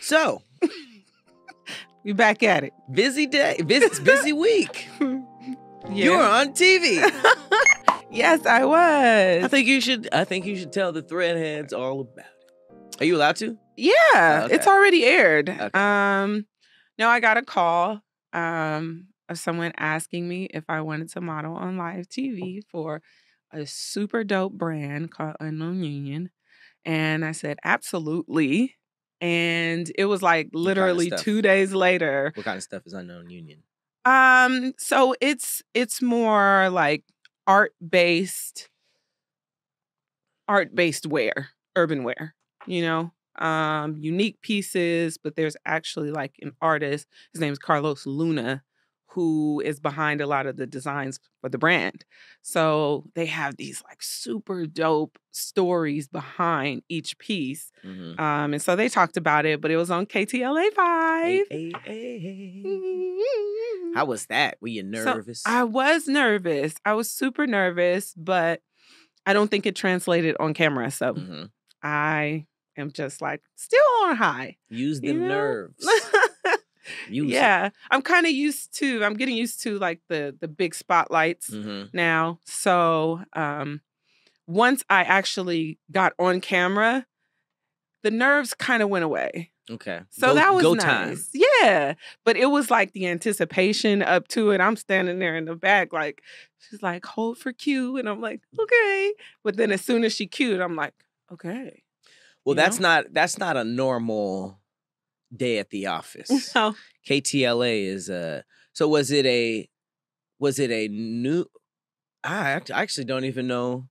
So, we back at it. busy day, busy week. You were on TV. Yes, I was. I think you should tell the threadheads all about it. Are you allowed to? Yeah, Okay. it's already aired. Okay. No, I got a call of someone asking me if I wanted to model on live TV for a super dope brand called Unknown Union. And I said, absolutely. And it was like literally stuff? 2 days later. What kind of stuff is Unknown Union? So it's more like art-based wear, urban wear, you know? Unique pieces, but there's actually like an artist, his name is Carlos Luna, who is behind a lot of the designs for the brand. So they have these like super dope stories behind each piece. Mm-hmm. And so they talked about it, but it was on KTLA 5. How was that? Were you nervous? So I was nervous. I was super nervous, but I don't think it translated on camera. So I am just like still on high. Use the nerves. Yeah. I'm getting used to like the big spotlights now. So once I actually got on camera, the nerves kind of went away. Okay. So that was nice. Time. Yeah. But it was like the anticipation up to it. I'm standing there in the back, like, she's like, hold for cue. And I'm like, okay. But then as soon as she cued, I'm like, okay. Well, that's not a normal day at the office. No. KTLA is so was it a new I actually don't even know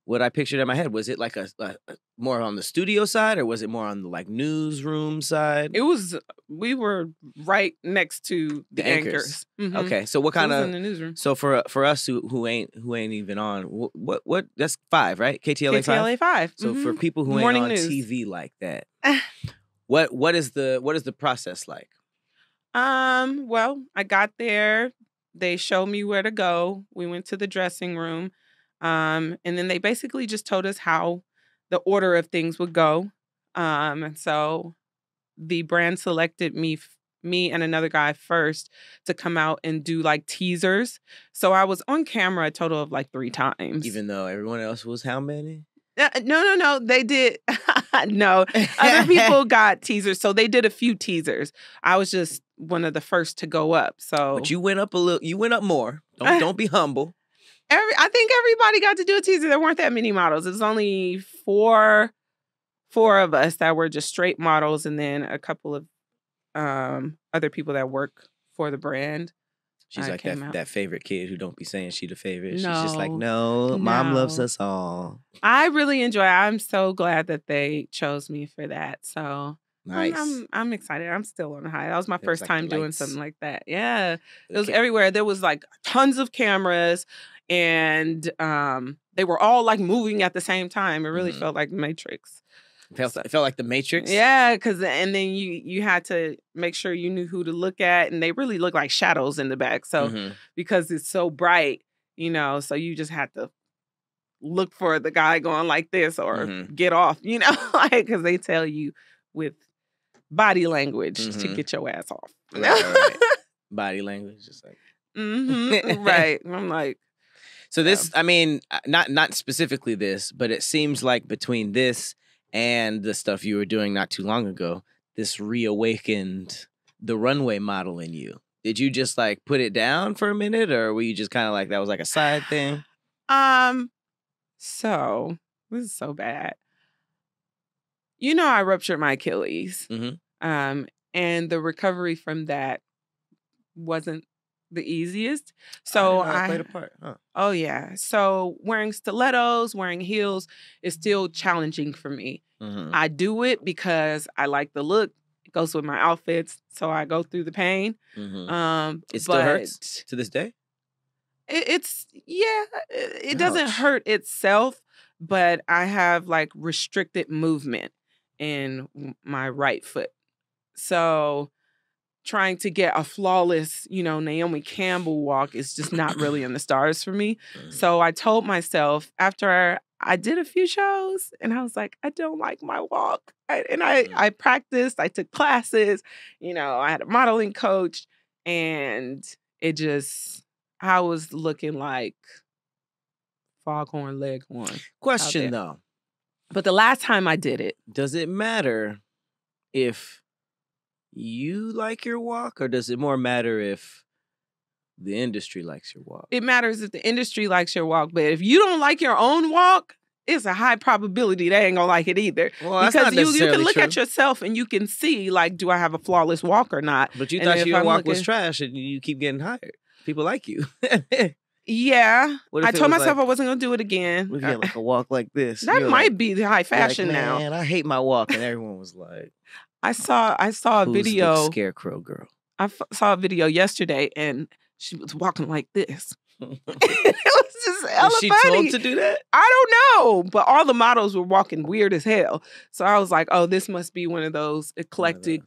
what I pictured in my head. Was it like a more on the studio side, or was it more on the like newsroom side? We were right next to the anchors. Mm-hmm. Okay, so what kind of in the newsroom? So for us who ain't even on, what that's 5, right? KTLA 5. KTLA 5. So for people who Morning ain't on news. TV like that, what is the process like? Well, I got there. They showed me where to go. We went to the dressing room. And then they basically just told us how the order of things would go. And so the brand selected me and another guy first to come out and do like teasers. So I was on camera a total of like 3 times. Even though everyone else was how many? No. They did. No, other people got teasers. So they did a few teasers. I was just one of the first to go up. So, but you went up a little. You went up more. Don't be humble. I think everybody got to do a teaser. There weren't that many models. It was only four of us that were just straight models, and then a couple of other people that work for the brand. She's like that favorite kid who don't be saying she the favorite. No, she's just like, no, mom loves us all. I really enjoy it. I'm so glad that they chose me for that. So nice. I'm excited. I'm still on high. That was my first time doing something like that. Yeah. It was everywhere. There was like tons of cameras, and they were all like moving at the same time. It really felt like Matrix. It felt like the Matrix? Yeah, and then you had to make sure you knew who to look at, and they really look like shadows in the back. So because it's so bright, so you just had to look for the guy going like this or get off, like, because they tell you with body language to get your ass off. Right. Body language, just like. Right. I'm like. So this, I mean, not specifically this, but it seems like between this and the stuff you were doing not too long ago, this reawakened the runway model in you. Did you just like put it down for a minute, or were you just kind of like that was like a side thing? So this is so bad. I ruptured my Achilles. And the recovery from that wasn't the easiest. So I played a part. Huh. Oh yeah. So wearing stilettos, wearing heels is still challenging for me. I do it because I like the look. It goes with my outfits, so I go through the pain. It still hurts to this day? It doesn't hurt itself, but I have like restricted movement in my right foot. So trying to get a flawless, Naomi Campbell walk is just not really in the stars for me. So I told myself after I did a few shows and I was like, I don't like my walk. I practiced, I took classes, I had a modeling coach, and I was looking like Foghorn Leghorn. Question though. But the last time I did it. Does it matter if you like your walk, or does it more matter if the industry likes your walk? It matters if the industry likes your walk, but if you don't like your own walk, it's a high probability they ain't gonna like it either. Well, that's because not you can look true. at yourself and you can see, like, do I have a flawless walk or not? But you thought your walk was trash and you keep getting hired. People like you. Yeah. I told myself like, I wasn't gonna do it again. We get like a walk like this. That might be the high fashion now. Man, I hate my walk, and everyone was like, I saw a video. The scarecrow girl. I saw a video yesterday, and she was walking like this. It was just hella Was she funny. told to do that? I don't know, but all the models were walking weird as hell. So I was like, oh, this must be one of those eclectic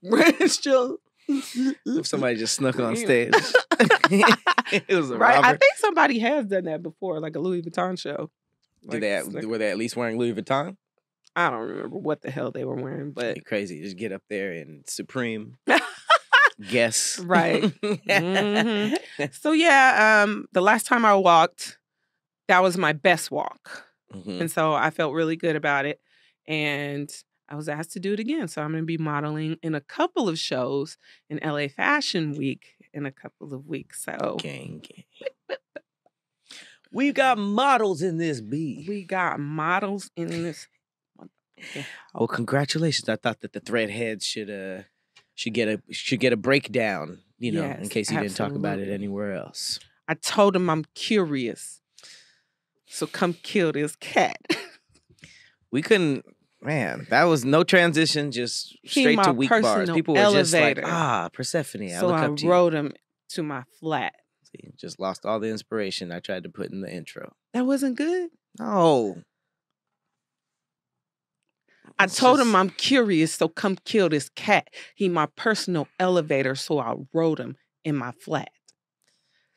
rituals. If somebody just snuck on stage. It was a right. robber. I think somebody has done that before, like a Louis Vuitton show. Were they at least wearing Louis Vuitton? I don't remember what the hell they were wearing, but crazy. Just get up there and Supreme. Guess. Right. Mm-hmm. So yeah, the last time I walked, that was my best walk. Mm-hmm. And so I felt really good about it. And I was asked to do it again. So I'm going to be modeling in a couple of shows in LA Fashion Week in a couple of weeks. So gang. We got models in this bee. We got models in this. Well, congratulations. I thought that the threadheads should get a breakdown, Yes, in case you didn't talk about it anywhere else. I told him I'm curious. So come kill this cat. We couldn't, man, that was no transition, just straight to weak bars. People were elevator. just like, Persephanii, so I rode him to my flat. See, just lost all the inspiration I tried to put in the intro. That wasn't good? No. I told him I'm curious, so come kill this cat. He my personal elevator, so I rode him in my flat.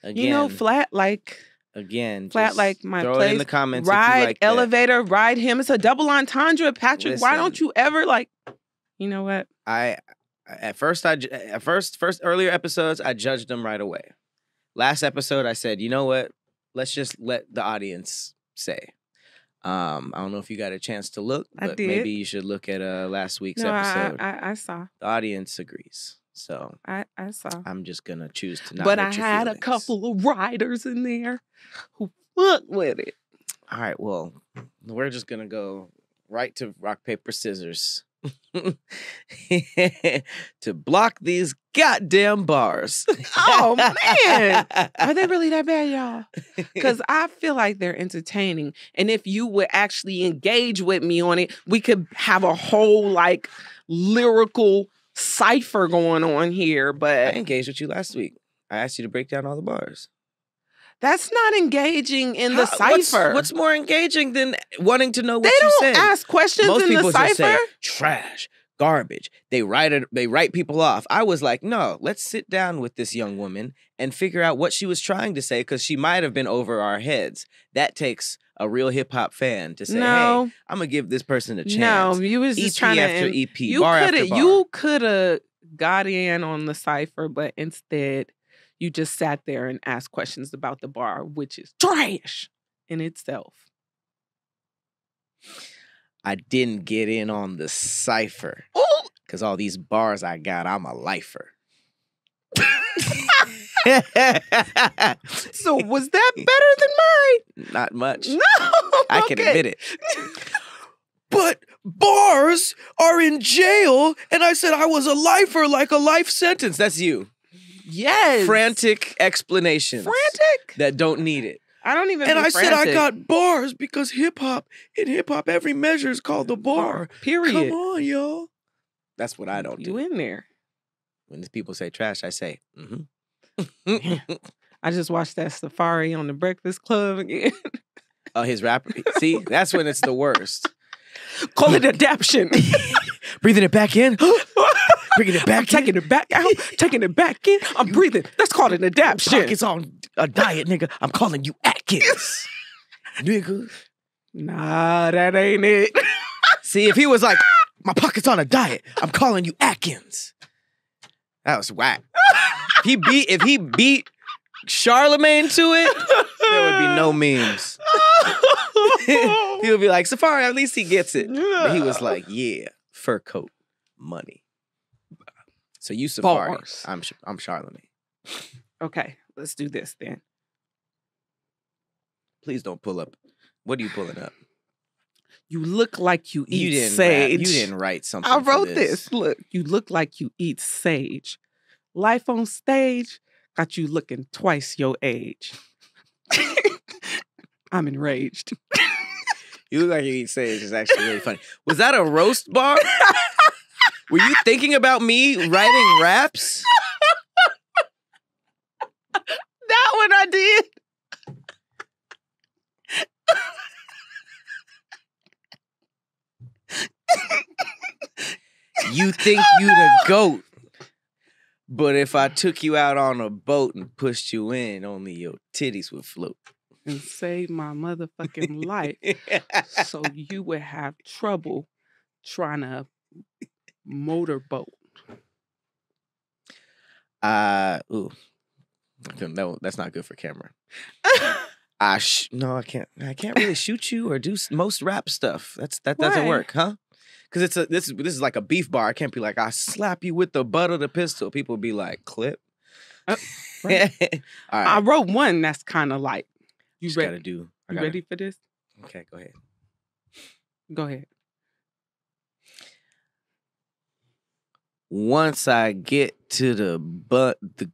Again, flat like... Again, flat just like my throw place. It in the comments. Ride if you like elevator, ride him. It's a double entendre, Patrick. Listen, why don't you ever you know what? At first earlier episodes, I judged them right away. Last episode, I said, you know what? Let's just let the audience say. I don't know if you got a chance to look, but maybe you should look at last week's episode. I saw. The audience agrees. So I saw. I'm just gonna choose to not. But hurt I your had feelings. a couple of riders in there who fucked with it. All right, well, we're just gonna go right to rock, paper, scissors to block these goddamn bars. Oh man, are they really that bad, y'all? Because I feel like they're entertaining, and if you would actually engage with me on it, we could have a whole lyrical cipher going on here. But I engaged with you last week. I asked you to break down all the bars. That's not engaging in the cipher. What's more engaging than wanting to know what they you don't said? ask questions Most in people the cipher. just say trash, garbage. They write people off. I was like, no, let's sit down with this young woman and figure out what she was trying to say, because she might have been over our heads. That takes a real hip hop fan to say, hey, I'm gonna give this person a chance. No, you was just trying after to EP, bar after bar. You could have got in on the cipher, but instead you just sat there and asked questions about the bar, which is trash in itself. I didn't get in on the cipher because all these bars I got, I'm a lifer. So was that better than mine? Not much. No, I can admit it. But bars are in jail, and I said I was a lifer, like a life sentence. That's you. Yes. Frantic explanations. Frantic? That don't need it. I don't even. And I frantic. said I got bars because in hip hop, every measure is called the bar. Period. Come on, y'all. That's what I don't do. You in there? When people say trash, I say, I just watched that Safari on the Breakfast Club again. Oh, his rapper. See, that's when it's the worst. Call it adaption. Breathing it back in. Bringing it back in. Taking it back out. Taking it back in. I'm breathing. That's called an adaption. Pockets on a diet, nigga. I'm calling you Atkins. Nigga. Nah, that ain't it. See, if he was like, my pocket's on a diet, I'm calling you Atkins. That was whack. If he beat Charlemagne to it, there would be no memes. He would be like, Safari, at least he gets it. But he was like, yeah, fur coat, money. So you Safari, Bars. I'm Charlemagne. Okay, let's do this then. Please don't pull up. What are you pulling up? You look like you eat didn't sage. You didn't write something. I wrote for this. Look, you look like you eat sage. Life on stage got you looking twice your age. I'm enraged. You look like you eat sage is actually really funny. Was that a roast bar? Were you thinking about me writing raps? That one I did. You think you the GOAT, but if I took you out on a boat and pushed you in, only your titties would float. And save my motherfucking life. So you would have trouble trying to motorboat. Ooh. No, that's not good for camera. No, I can't. I can't really shoot you or do most rap stuff. That doesn't work, huh? Because this is like a beef bar. I can't be like, I slap you with the butt of the pistol. People be like, clip. Right. All right. I wrote one that's kind of light. You ready for this? Okay, go ahead. Go ahead. Once I get to the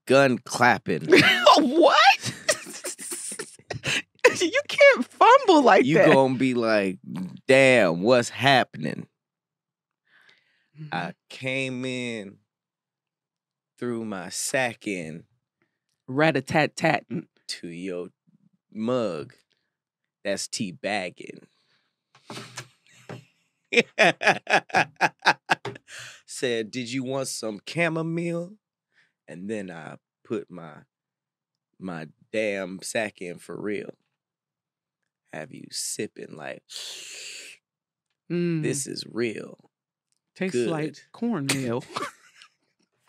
gun clapping. What? You can't fumble like that. You gonna be like, damn, what's happening? I came in, threw my sack in. Rat-a-tat-tat. To your mug. That's teabagging. Said, did you want some chamomile? And then I put my damn sack in for real. Have you sipping like, this is real. Tastes good. like cornmeal.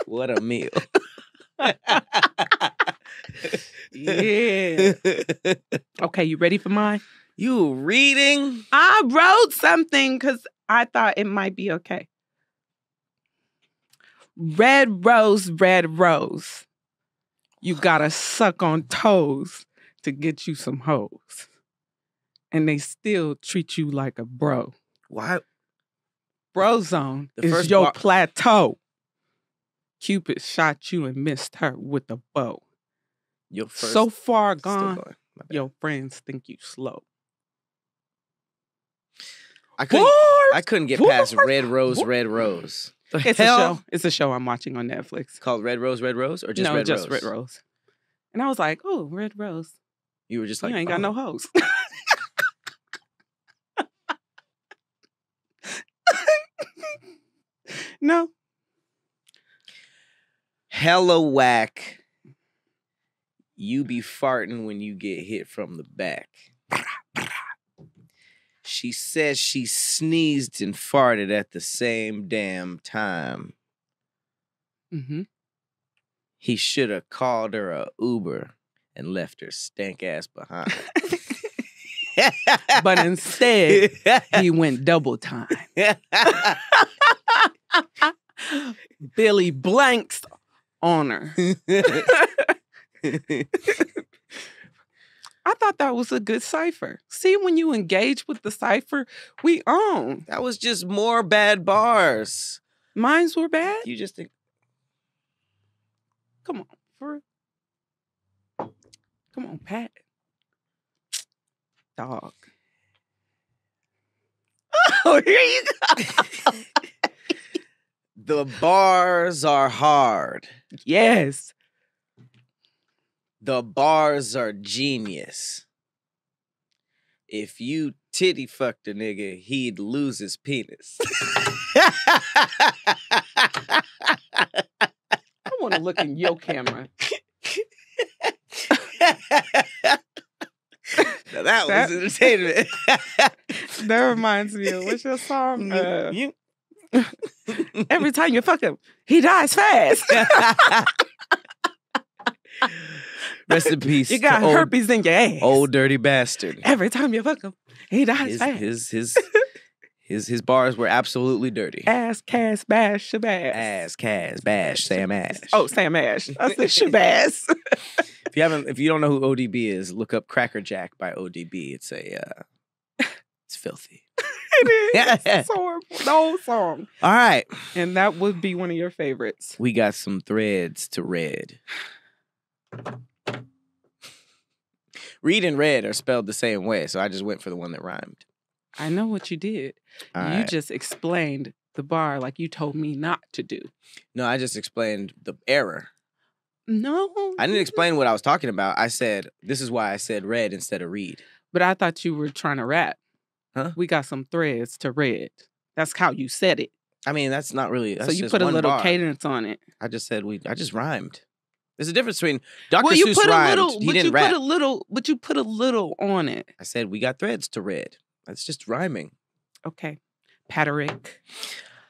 What a meal. Yeah. Okay, you ready for mine? You reading? I wrote something because I thought it might be okay. Red rose, red rose. You gotta suck on toes to get you some hoes. And they still treat you like a bro. Why? Bro zone is your plateau. Cupid shot you and missed her with a bow. So far gone, your friends think you slow. I couldn't get past Red Rose, Red Rose. It's a show. It's a show I'm watching on Netflix. Called Red Rose, Red Rose? Or just no, Red just Rose? Red Rose. And I was like, oh, Red Rose. You were just like, you ain't got no hoes. No. Hella whack. You be farting when you get hit from the back. She says she sneezed and farted at the same damn time. Mm-hmm. He should have called her a Uber and left her stank ass behind. But instead, he went double time. Billy blanks on her. I thought that was a good cipher. See, when you engage with the cipher, we own. That was just more bad bars. Mines were bad? You just think... Come on. Come on, Pat. Dog. Oh, here you go. The bars are hard. Yes. The bars are genius. If you titty fucked a nigga, he'd lose his penis. I want to look in your camera. Now that was entertainment. That reminds me of, what's your song? You. Every time you fuck him, he dies fast. Rest in peace. You got herpes in your ass. Old dirty bastard. Every time you fuck him, he dies fast. His bars were absolutely dirty. Ass, Cass, bash, shabazz. Ass, Cass, bash, Sam Ash. Oh, Sam Ash. I said shabazz. If you don't know who ODB is, look up Cracker Jack by ODB. It's filthy. It is. It's horrible. The whole song. All right. And that would be one of your favorites. We got some threads to read. Read and red are spelled the same way, so I just went for the one that rhymed. I know what you did. All you right. just explained the bar like you told me not to do. No, I just explained the error. No. I didn't explain what I was talking about. I said, this is why I said read instead of read. But I thought you were trying to rap. Huh? We got some threads to read. That's how you said it. I mean, that's not really. That's so you just put a one little bar. cadence on it. I just said I just rhymed. There's a difference between Dr. Well, you Seuss put rhymed. a little, He but didn't you rap. put a little, but you put a little on it. I said we got threads to read. That's just rhyming. Okay, Patterick.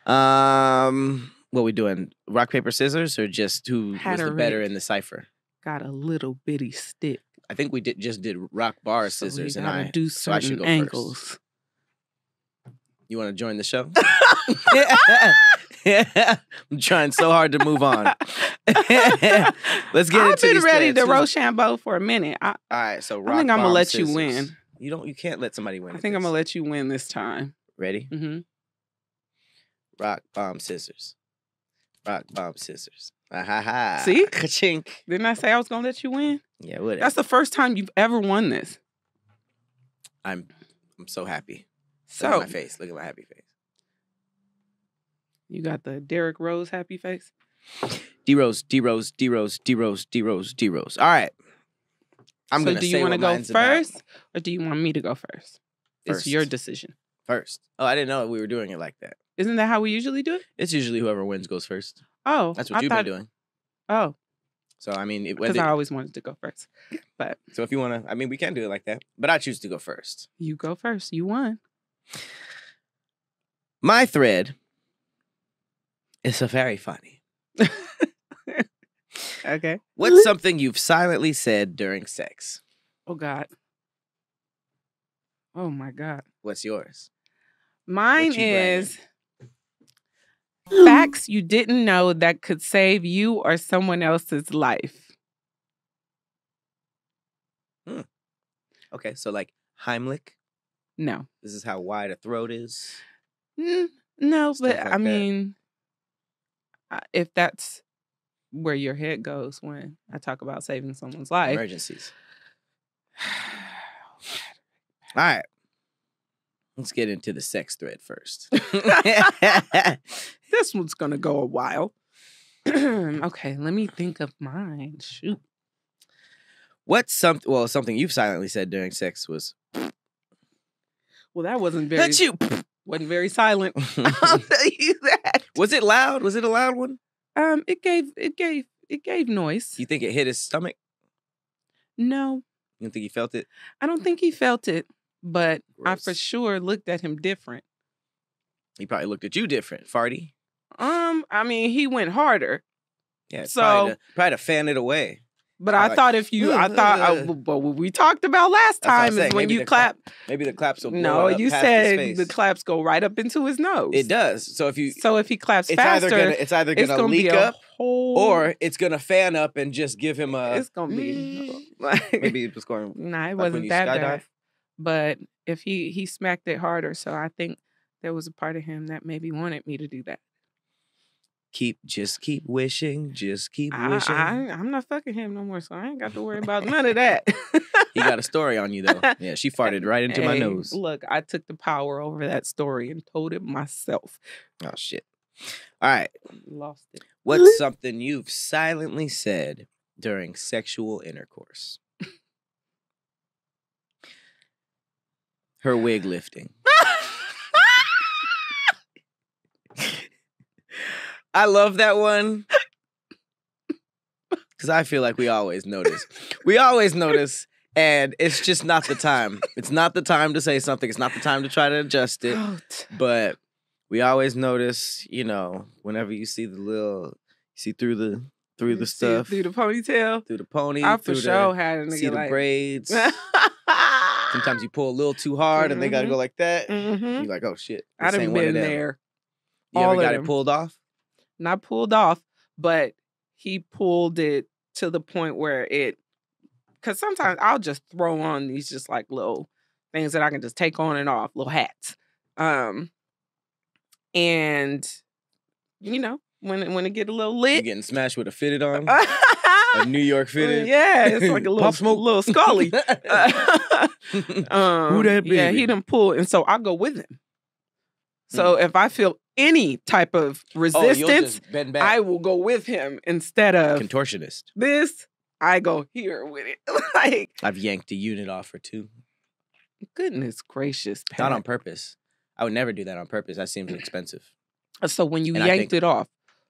What we doing? Rock paper scissors or just who was the better Patterick. in the cipher? Got a little bitty stick. I think we just did rock bar So scissors we and gotta I. do So I should certain go angles. first. You want to join the show? I'm trying so hard to move on. Let's get I've into been these ready to threads. Rochambeau for a minute. All right, so rock I think I'm gonna bomb, let scissors. you win. You can't let somebody win. I at think I'm this. gonna let you win this time. Ready? Mm-hmm. Rock bomb scissors. Rock bomb scissors. Ah, ha, ha. See? Ka-chink. Didn't I say I was gonna let you win? Yeah, whatever. That's the first time you've ever won this. I'm so happy. Look So at my face. Look at my happy face. you got the Derrick Rose happy face. D-Rose, D-Rose, D-Rose, D-Rose, D-Rose, D-Rose. All right. I'm so going to do say you want to what go mine's about. first, or do you want me to go first? It's First. your decision. First. Oh, I didn't know we were doing it like that. Isn't that how we usually do it? It's usually whoever wins goes first. Oh, That's what you've been doing. Oh, So, I mean, because I always wanted to go first. But so if you want to, I mean, we can do it like that. But I choose to go first. you go first. You won. My thread is a very funny. Okay. What's something you've silently said during sex? Oh God. Oh my God. What's yours? Mine What you bragging? is facts you didn't know that could save you or someone else's life. Okay, so like Heimlich. No. This is how wide a throat is. No, Stuff but like I that. mean, if that's where your head goes when I talk about saving someone's life. Emergencies. All right. Let's get into the sex thread first. This one's going to go a while. Okay, let me think of mine. Shoot. What's something you've silently said during sex was Well, that wasn't very Achoo! wasn't very silent. I'll tell you that. Was it loud? Was it a loud one? It gave noise. You think it hit his stomach? No, You don't think he felt it? I don't think he felt it, but I for Gross. sure looked at him different. He probably looked at you different, farty. I mean, he went harder, Yeah, it's So- probably to fan it away. but I I like- thought but what we talked about last That's what I'm time is saying. when Maybe you the clap. Maybe the claps will blow No, it up you past his said face. the claps go right up into his nose. It does. So if you, So if he claps it's faster, either it's gonna gonna leak be a up, whole. or it's gonna fan up and just give him a. it's gonna be like Maybe it was going. Nah, it like when wasn't you that bad. skydive? But if he smacked it harder, so I think there was a part of him that maybe wanted me to do that. Just keep wishing. Just keep wishing. I'm not fucking him no more, so I ain't got to worry about none of that. He got a story on you though. Yeah, she farted right into my Hey, nose. Look, I took the power over that story and told it myself. Oh shit. All right. Lost it. What's something you've silently said during sexual intercourse? Her wig lifting. I love that one because I feel like we always notice. We always notice And it's just not the time. It's not the time to say something. It's not the time to try to adjust it. But we always notice, whenever you see through the stuff. Through the ponytail. Through the pony. I for sure had a nigga see the braids. Sometimes you pull a little too hard and they got to go like that. You're like, oh, shit. I'd have been there. You ever got it pulled off? Not pulled off, but he pulled it to the point where because sometimes I'll just throw on these just like little things that I can just take on and off, little hats. And, when it get a little lit. You're getting smashed with a fitted on? A New York fitted? Yeah, it's like a little scully. Who that baby? Yeah, he done pull, and so I go with him. So if I feel any type of resistance, bend back. I will go with him instead of contortionist. This, I go here with it. Like I've yanked a unit off or two. Goodness gracious, Pat. Not on purpose. I would never do that on purpose. That seems expensive. So when you yanked it off,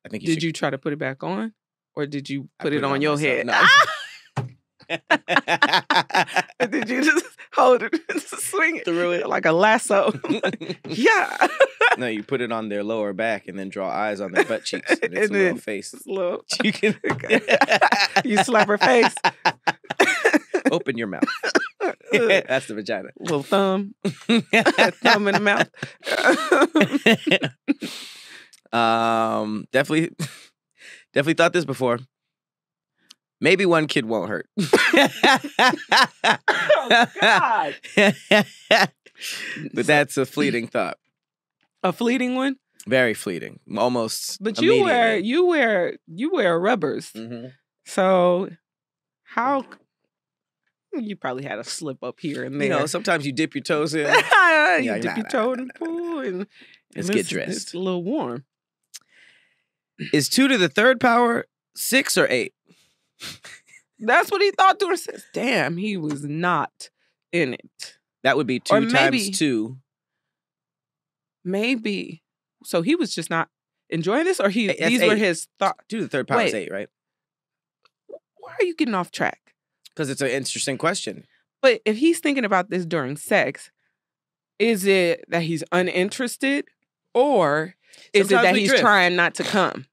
did you try to put it back on, or did you put it on your head? No. Did you just hold it and swing it through it like a lasso? Yeah. No, you put it on their lower back and then draw eyes on their butt cheeks. And it's a little face. You can. You slap her face. Open your mouth. That's the vagina. Little thumb. Thumb in the mouth. Definitely thought this before. Maybe one kid won't hurt. Oh, God. But that's a fleeting thought. A fleeting one? Very fleeting. Almost. But you wear rubbers. Mm-hmm. So how you probably had a slip up here and there. Sometimes you dip your toes in. You dip your toe in the pool and let's get dressed. It's a little warm. Is 2 to the third power 6 or 8? That's what he thought to says. Damn, he was not in it. That would be 2 times 2. Maybe. So he was just not enjoying this, or these 8. were his thoughts. 2 to the third power is 8, right? Why are you getting off track? Because it's an interesting question. But if he's thinking about this during sex, is it that he's uninterested, or is it that he's trying not to come?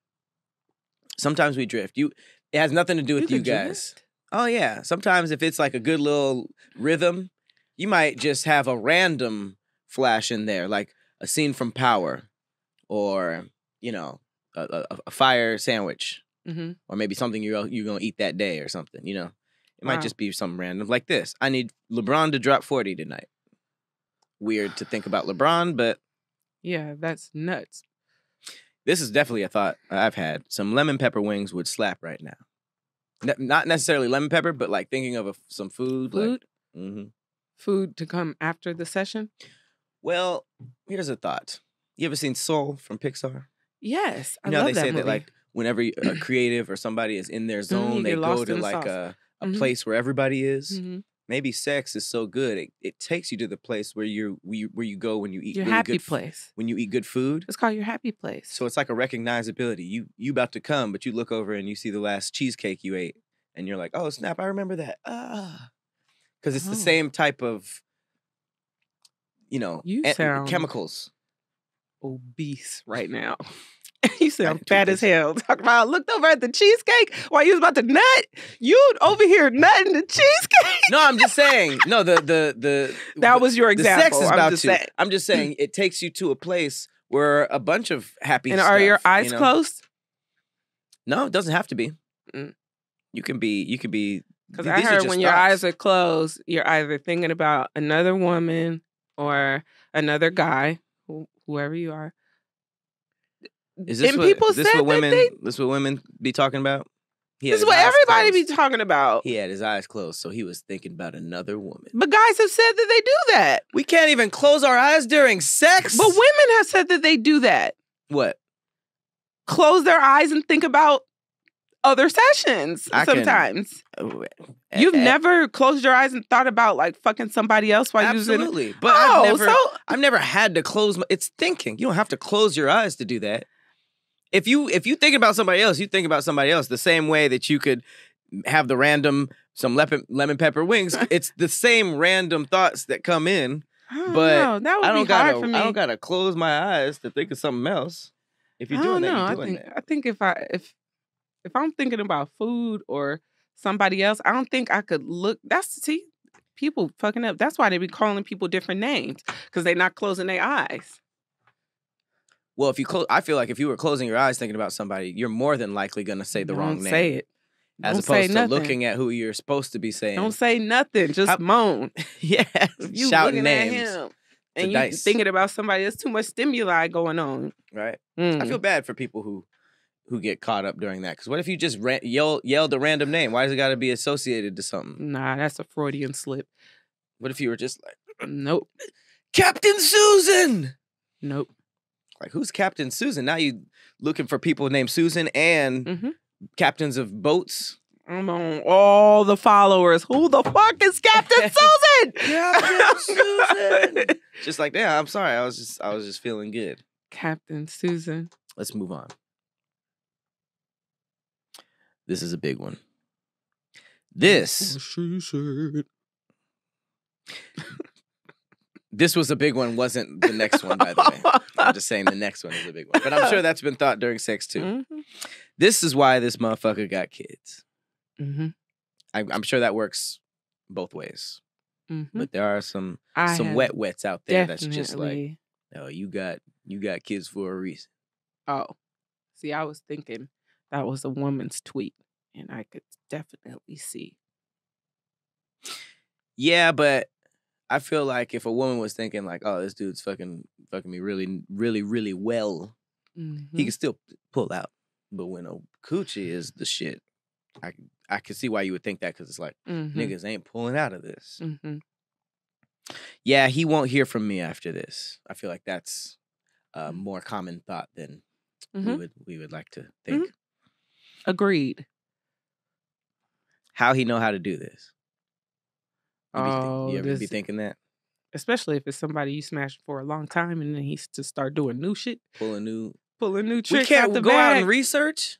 Sometimes we drift. It has nothing to do with you guys. Drift? Oh, yeah. Sometimes if it's like a good little rhythm, you might just have a random flash in there, like a scene from Power or, a fire sandwich or maybe something you're going to eat that day or something, It might just be something random like this. I need LeBron to drop 40 tonight. Weird to think about LeBron, but... Yeah, that's nuts. This is definitely a thought I've had. Some lemon pepper wings would slap right now. Not necessarily lemon pepper, but like thinking of some food. Food? Like, Food to come after the session? Well, here's a thought. You ever seen Soul from Pixar? Yes, I love that movie. They say that like whenever a creative or somebody is in their zone, they go to like a place where everybody is. Mm-hmm. Maybe sex is so good it takes you to the place where you go when you eat your really happy good place. When you eat good food. It's called your happy place. So it's like a recognizability. You about to come, but you look over and you see the last cheesecake you ate, and you're like, oh snap, I remember that. Because it's the same type of, sound chemicals. Obese right now. You sound fat as hell. Talk about, I looked over at the cheesecake while you was about to nut. You over here nutting the cheesecake. No, I'm just saying. No, the that was your example. The sex is about to. I'm just saying it takes you to a place where a bunch of happy and stuff, are your eyes closed? No, it doesn't have to be. You can be. Because I heard when your eyes are closed, you're either thinking about another woman or another guy, whoever you are. Is this what women be talking about? This is what everybody be talking about. He had his eyes closed, so he was thinking about another woman. But guys have said that they do that. We can't even close our eyes during sex. But women have said that they do that. What? Close their eyes and think about other sessions sometimes. You've never closed your eyes and thought about like fucking somebody else while using it? Absolutely. But I've never had to close it's thinking. You don't have to close your eyes to do that. If you think about somebody else, you think about somebody else the same way that you could have the random some lemon pepper wings. It's the same random thoughts that come in, but that would be hard for me. I don't gotta close my eyes to think of something else. If you're doing that, you're doing that. I think if I'm thinking about food or somebody else, I don't think I could look. People fucking up. That's why they be calling people different names because they're not closing their eyes. Well, I feel like if you were closing your eyes thinking about somebody, you're more than likely gonna say the wrong name. Don't say it. As opposed to looking at who you're supposed to be saying. Don't say nothing. Just moan. Yeah. You shouting looking names. at him and you thinking about somebody. There's too much stimuli going on. Right. I feel bad for people who get caught up during that. Because what if you just yelled a random name? Why does it got to be associated to something? Nah, that's a Freudian slip. What if you were just like, nope. Captain Susan? Nope. Like, who's Captain Susan? Now you looking for people named Susan and captains of boats? I'm on all the followers. Who the fuck is Captain Susan? Captain Susan. Just like, yeah, I'm sorry. I was just feeling good. Captain Susan. Let's move on. This is a big one. This was a big one, wasn't the next one, by the way. I'm just saying the next one is a big one. But I'm sure that's been thought during sex, too. This is why this motherfucker got kids. I'm sure that works both ways. But there are some wets out there that's just like, no, you got kids for a reason. Oh. See, I was thinking that was a woman's tweet, and I could definitely see. Yeah, but I feel like if a woman was thinking like, oh, this dude's fucking me really, really, really well, he can still pull out. But when a coochie is the shit, I can see why you would think that, because it's like, niggas ain't pulling out of this. Yeah, he won't hear from me after this. I feel like that's a more common thought than we would like to think. Agreed. How he know how to do this? You ever be thinking that? Especially if it's somebody you smashed for a long time and then he's to start doing new shit. Pulling new tricks. We can't out the go bag. out and research.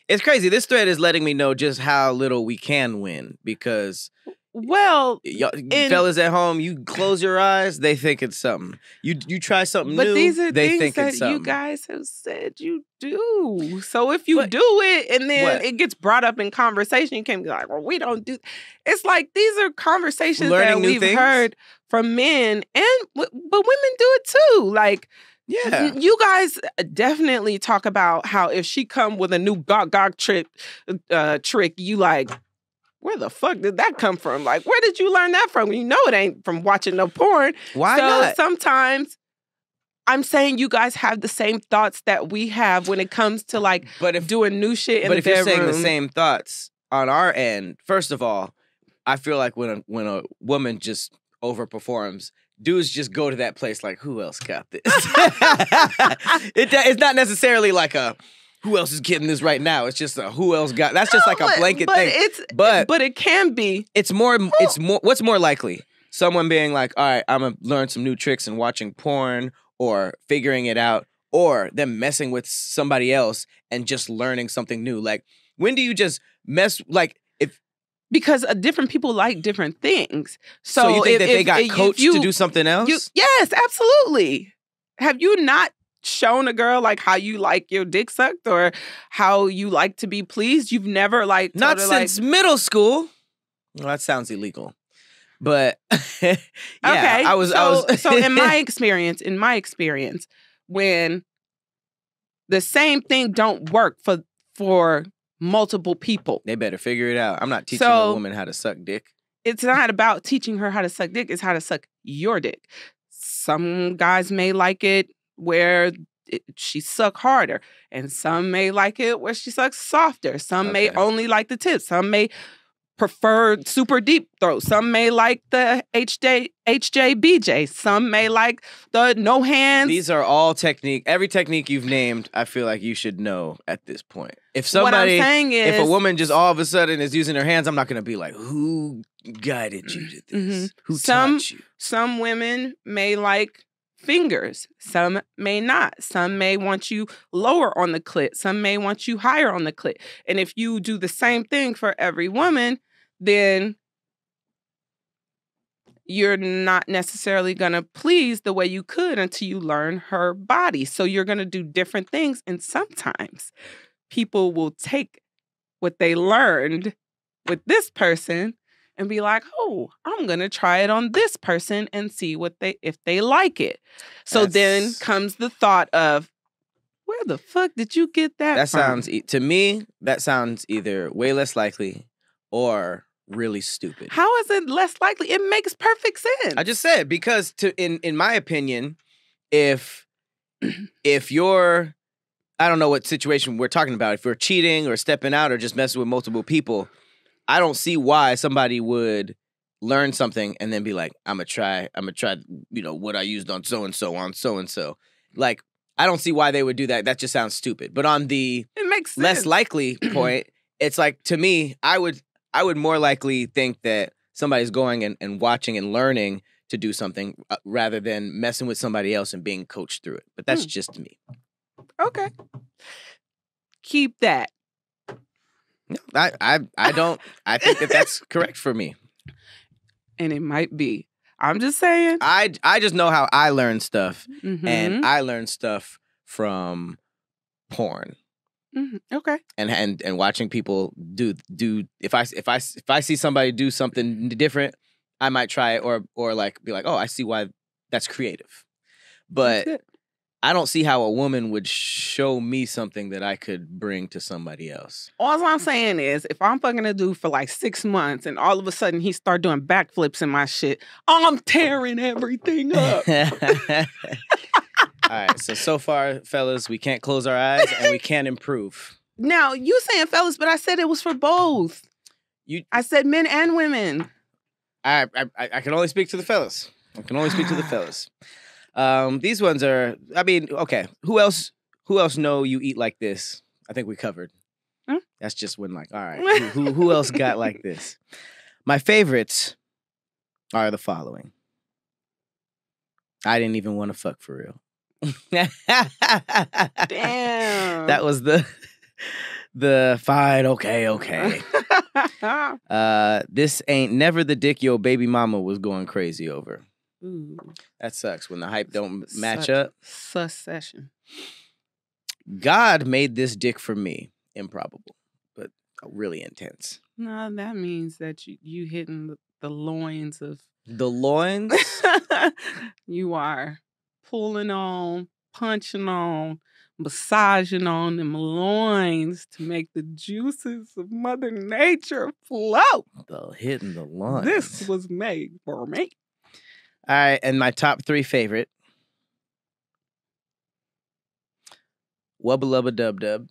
It's crazy. This thread is letting me know just how little we can win, because fellas at home, you close your eyes, they think it's something. You try something new, these are they things think that it's something. you guys have said you do. So if you do it and then it gets brought up in conversation, you can't be like, well, we don't do. It's like these are conversations that we've heard from men, but women do it too. Like, yeah, you guys definitely talk about how if she come with a new gog trick, you like, where the fuck did that come from? Like, where did you learn that from? You know it ain't from watching no porn. Why not? Sometimes I'm saying you guys have the same thoughts that we have when it comes to like doing new shit in the bedroom. But if you're saying the same thoughts on our end, first of all, I feel like when a woman just overperforms, dudes just go to that place like, who else got this? It's not necessarily like a, who else is getting this right now? It's just a, who else got? That's just like a blanket thing. But it can be. It's more. What's more likely? Someone being like, all right, I'm gonna learn some new tricks and watching porn or figuring it out, or them messing with somebody else and just learning something new. Like, when do you just mess? Like, because different people like different things. So you think that they got coached to do something else? Yes, absolutely. Have you not shown a girl like how you like your dick sucked or how you like to be pleased? You've never like not since middle school. Well, that sounds illegal. But yeah, okay. I was so in my experience, when the same thing don't work for multiple people, they better figure it out. I'm not teaching a woman how to suck dick. It's not about teaching her how to suck dick. It's how to suck your dick. Some guys may like it where she suck harder, and some may like it where she sucks softer. Some may only like the tips. Some may prefer super deep throat. Some may like the HJBJ. Some may like the no hands. These are all technique. Every technique you've named, I feel like you should know at this point. If somebody, what I'm saying is, if a woman just all of a sudden is using her hands, I'm not going to be like, who guided you to this? Who taught you? Some women may like fingers. Some may not. Some may want you lower on the clit. Some may want you higher on the clit. And if you do the same thing for every woman, then you're not necessarily going to please the way you could until you learn her body. So you're going to do different things. And sometimes people will take what they learned with this person and be like, oh, I'm going to try it on this person and see if they like it. So then comes the thought of, where the fuck did you get that from? To me, that sounds either way less likely or really stupid. How is it less likely? It makes perfect sense. I just said, because in my opinion, if you're, I don't know what situation we're talking about, if you're cheating or stepping out or just messing with multiple people, I don't see why somebody would learn something and then be like, I'm gonna try, what I used on so-and-so. Like, I don't see why they would do that. That just sounds stupid. But on the it makes sense. Less likely point, it's like, to me, I would more likely think that somebody's going and watching and learning to do something rather than messing with somebody else and being coached through it. But that's just me. Okay. Keep that. No, I don't. I think that's correct for me. And it might be. I'm just saying. I just know how I learn stuff, Mm-hmm. and I learn stuff from porn. Mm-hmm. Okay. And watching people do if I see somebody do something different, I might try it or like be like, oh, I see why that's creative. But I don't see how a woman would show me something that I could bring to somebody else. All I'm saying is, if I'm fucking a dude for like 6 months and all of a sudden he start doing backflips in my shit, I'm tearing everything up. All right, so far, fellas, we can't close our eyes and we can't improve. Now, you saying fellas, but I said it was for both. I said men and women. I can only speak to the fellas. These ones are, I mean, okay. Who else know you eat like this? I think we covered. Huh? That's just when, like, all right, who else got like this? My favorites are the following. I didn't even want to fuck for real. Damn. That was the fine, okay. This ain't never the dick your baby mama was going crazy over. Ooh. That sucks when the hype don't match up. Succession. God made this dick for me. Improbable, but really intense. No, that means that you hitting the loins of... The loins? You are pulling on, punching on, massaging on them loins to make the juices of Mother Nature flow. Hitting the loins. This was made for me. All right, and my top 3 favorite. Wubba Lubba Dub Dub.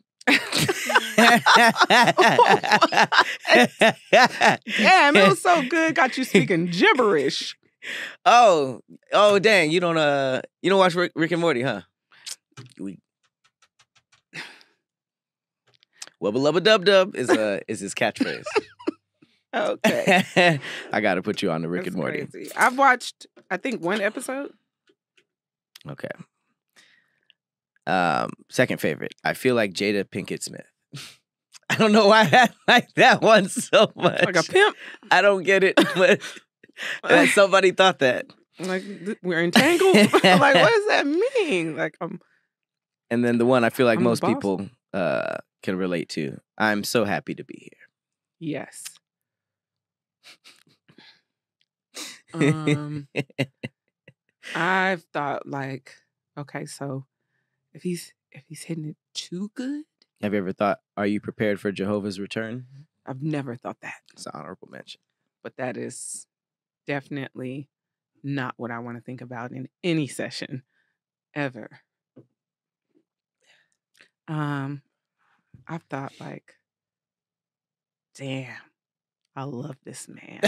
Damn, it was so good. Got you speaking gibberish. Oh, dang! You don't watch Rick and Morty, huh? Wubba Lubba Dub Dub is his catchphrase. Okay. I got to put you on the Rick and Morty. Crazy. I've watched, I think, 1 episode. Okay. Second favorite. I feel like Jada Pinkett Smith. I don't know why I like that one so much. Like a pimp? I don't get it, but somebody thought that. Like, we're entangled? Like, what does that mean? Like, and then the one I feel like most people can relate to. I'm so happy to be here. Yes. I've thought, like, okay, so if he's hitting it too good. Have you ever thought, are you prepared for Jehovah's return? I've never thought that. It's an honorable mention. But that is definitely not what I want to think about in any session ever. I've thought, like, damn, I love this man.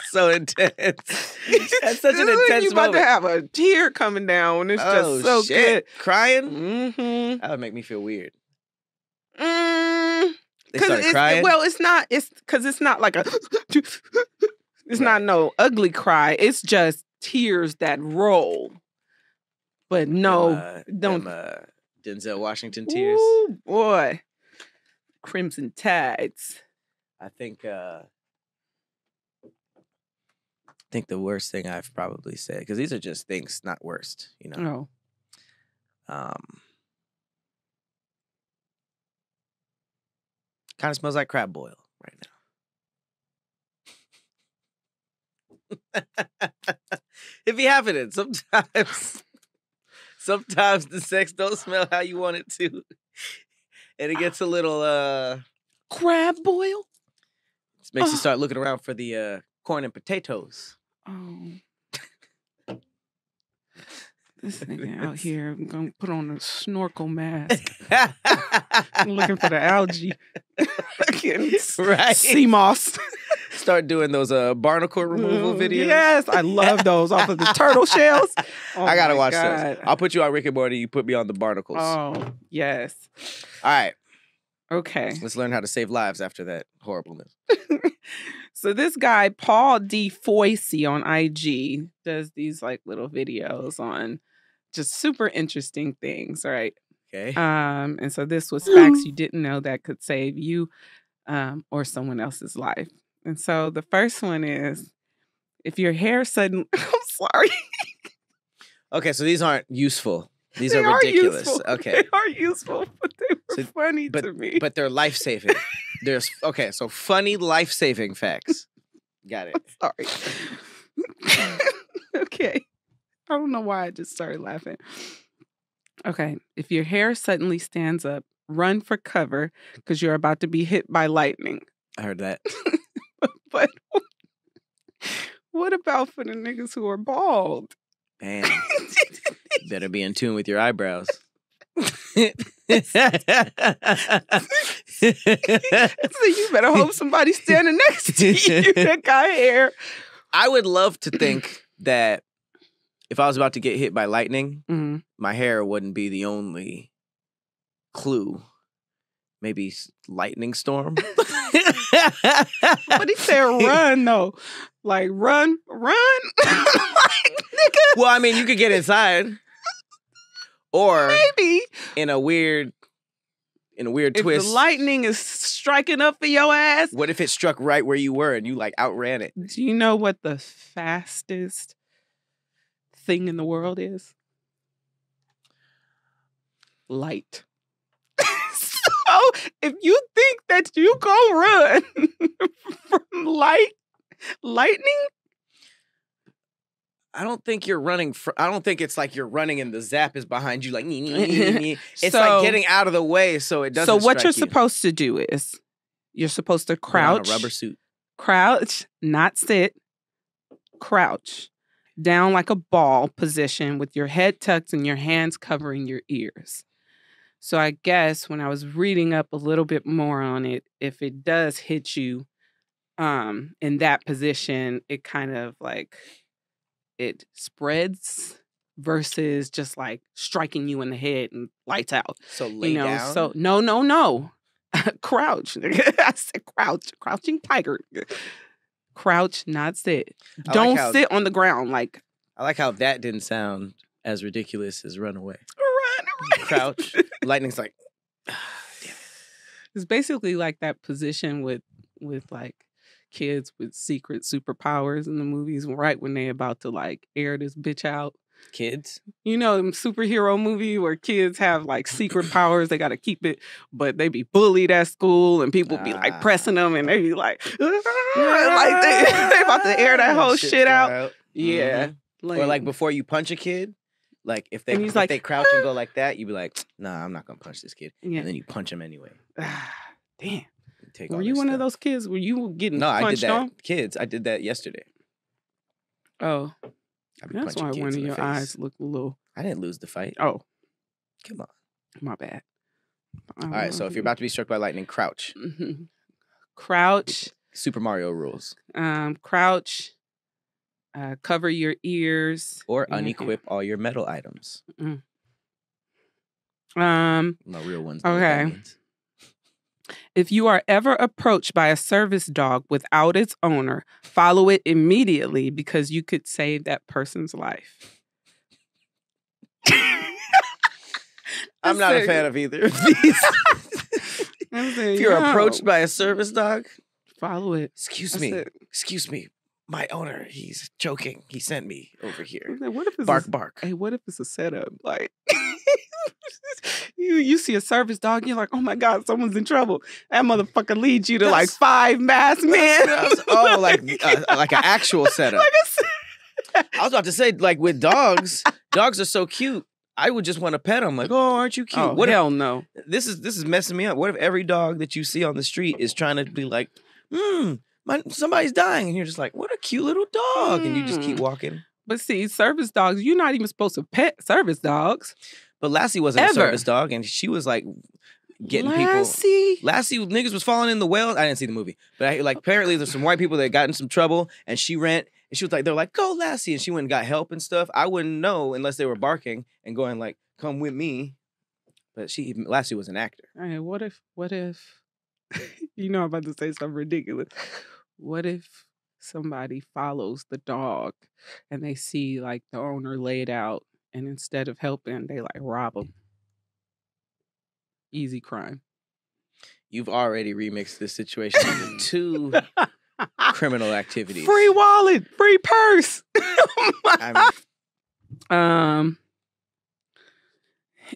So intense. That's such an intense You're about moment. to have a tear coming down when it's just so shit. good. Crying? Mm-hmm. That would make me feel weird. They started crying? Well, it's not. It's because it's not like a... It's not no ugly cry. It's just tears that roll. But no, don't. Denzel Washington tears. Ooh, boy. Crimson Tides. I think the worst thing I've probably said, because these are just things, not worst, you know. Oh. Kind of smells like crab boil right now. It be happening sometimes. Sometimes the sex don't smell how you want it to, and it gets a little crab boil. It makes you start looking around for the corn and potatoes. Oh. This nigga out here gonna put on a snorkel mask. I'm looking for the algae. Right. Sea moss. Start doing those barnacle removal videos. Yes, I love those off of the turtle shells. Oh, I gotta watch those. I'll put you on Rick and Morty. You put me on the barnacles. Oh, yes. All right. Okay. Let's learn how to save lives after that horribleness. So this guy, Paul D. Foisey on IG, does these like little videos on just super interesting things, right? Okay. And so this was facts you didn't know that could save you or someone else's life. And so the first one is, if your hair suddenly... I'm sorry. Okay, so these aren't useful. These They are ridiculous. Useful. Okay. They are useful, but they were funny to me. But they're life-saving. So funny life-saving facts. Got it. Sorry. Okay. I don't know why I just started laughing. Okay. If your hair suddenly stands up, run for cover because you're about to be hit by lightning. I heard that. But what about for the niggas who are bald? Man, better be in tune with your eyebrows. So you better hope somebody's standing next to you that got hair. I would love to think that if I was about to get hit by lightning, my hair wouldn't be the only clue. Maybe lightning storm. But he said run though. Like run. Like, nigga. Well, I mean, you could get inside. Or maybe in a weird twist. If the lightning is striking up for your ass. What if it struck right where you were and you like outran it? Do you know what the fastest thing in the world is? Light. So if you think that you gonna run from lightning, I don't think you're running. I don't think it's like you're running and the zap is behind you like. It's like getting out of the way so it doesn't. So what you're you. supposed to do is you're supposed to crouch, put on a rubber suit, crouch, not sit, crouch down like a ball position with your head tucked and your hands covering your ears. So I guess when I was reading up a little bit more on it, if it does hit you in that position, it kind of like it spreads versus just like striking you in the head and lights out. So lay down? So no. Crouch. I said crouch. Crouching tiger. Crouch, not sit. Don't sit on the ground. Like I like how that didn't sound as ridiculous as run away. Run. Crouch. Lightning's like, damn it. It's basically like that position with like kids with secret superpowers in the movies, right when they about to like air this bitch out. Kids? You know, them superhero movie where kids have like secret powers, they gotta keep it, but they be bullied at school and people be like pressing them and they be like, like they about to air that whole shit out. Yeah. Mm-hmm. Or like before you punch a kid, like if they crouch and go like that, you be like, nah, I'm not gonna punch this kid. Yeah. And then you punch him anyway. Damn. Were you one of those kids? Were you getting punched on? No, I did that. Kids, I did that yesterday. Oh. That's why one of your eyes looked a little... I didn't lose the fight. Oh. Come on. My bad. All right, so if you're about to be struck by lightning, crouch. Mm-hmm. Crouch. Super Mario rules. Crouch. Cover your ears. Or unequip all your metal items. No real ones. Okay. If you are ever approached by a service dog without its owner, follow it immediately because you could save that person's life. I'm not a fan of either of these. If you're approached by a service dog, follow it. Excuse me. My owner, he's joking. He sent me over here. Like, what if it's bark. Hey, what if it's a setup? Like, you see a service dog, you're like, oh my God, someone's in trouble. That motherfucker leads you to like 5 masked men. Like an actual setup. I was about to say, like with dogs are so cute. I would just want to pet them. Like, oh, aren't you cute? Oh, hell no. This is messing me up. What if every dog that you see on the street is trying to be like, somebody's dying, and you're just like, what a cute little dog, and you just keep walking. But see, service dogs, you're not even supposed to pet service dogs. But Lassie wasn't a service dog, and she was like getting people. Lassie, niggas was falling in the well. I didn't see the movie, but apparently there's some white people that got in some trouble, and she ran. And she was like, they're like, go Lassie, and she went and got help and stuff. I wouldn't know unless they were barking and going like, come with me. But Lassie was an actor. All right, what if? You know I'm about to say something ridiculous. What if somebody follows the dog and they see like the owner laid out, and instead of helping, they like rob him? Easy crime. You've already remixed this situation into 2 criminal activities. Free wallet, free purse.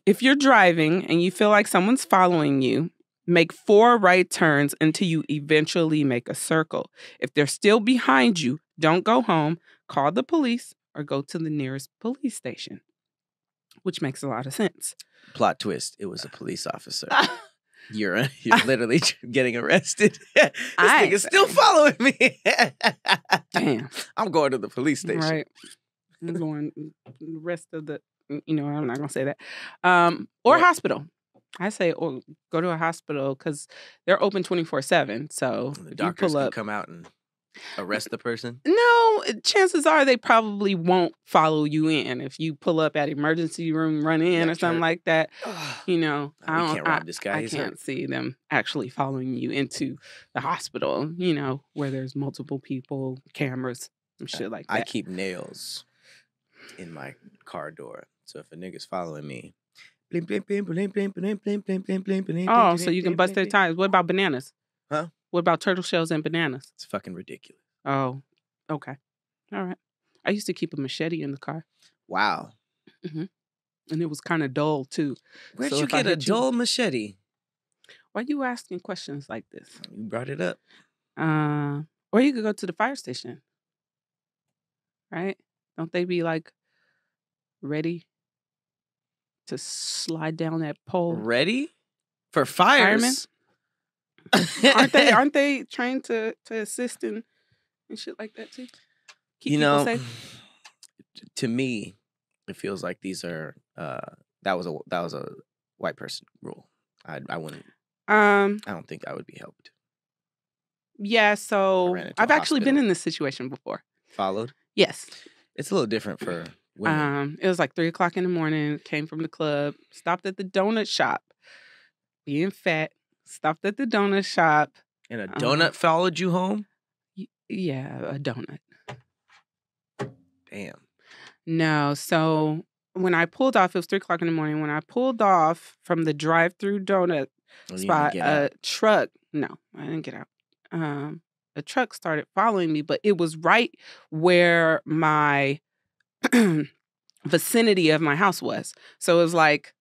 If you're driving and you feel like someone's following you, make 4 right turns until you eventually make a circle. If they're still behind you, don't go home, call the police, or go to the nearest police station, which makes a lot of sense. Plot twist, it was a police officer. You're literally getting arrested. This nigga's still following me. Damn. I'm going to the police station. Right. I'm going the rest of the, I'm not going to say that. Or hospital. I say, or go to a hospital because they're open 24/7. So the doctors can come out and arrest the person? No, chances are they probably won't follow you in. If you pull up at emergency room, run in or something like that, I can't rob this guy. I can't see them actually following you into the hospital, where there's multiple people, cameras, and shit like that. I keep nails in my car door. So if a nigga's following me, blim, blim, blim, blim, blim, blim, blim, blim, blim, blim, blim, oh, so you can bust their tires. What about bananas? Huh? What about turtle shells and bananas? It's fucking ridiculous. Oh, okay. All right. I used to keep a machete in the car. Wow. Mm-hmm. And it was kind of dull, too. Where'd you get a dull machete? Why are you asking questions like this? You brought it up. Or you could go to the fire station. Right? Don't they be like ready to slide down that pole? Ready? For fires? Firemen? Aren't they trained to assist and shit like that too? Keep people safe? To me, it feels like these are that was a white person rule. I wouldn't. I don't think I would be helped. Yeah, so I've actually been in this situation before. Followed? Yes. It's a little different for women. It was like 3:00 in the morning. Came from the club. Stopped at the donut shop. Being fat. Stopped at the donut shop. And a donut followed you home? Yeah, a donut. Damn. No, so when I pulled off, it was 3:00 in the morning. When I pulled off from the drive-through donut spot, a truck. No, I didn't get out. A truck started following me, but it was right where my vicinity of my house was. So it was like,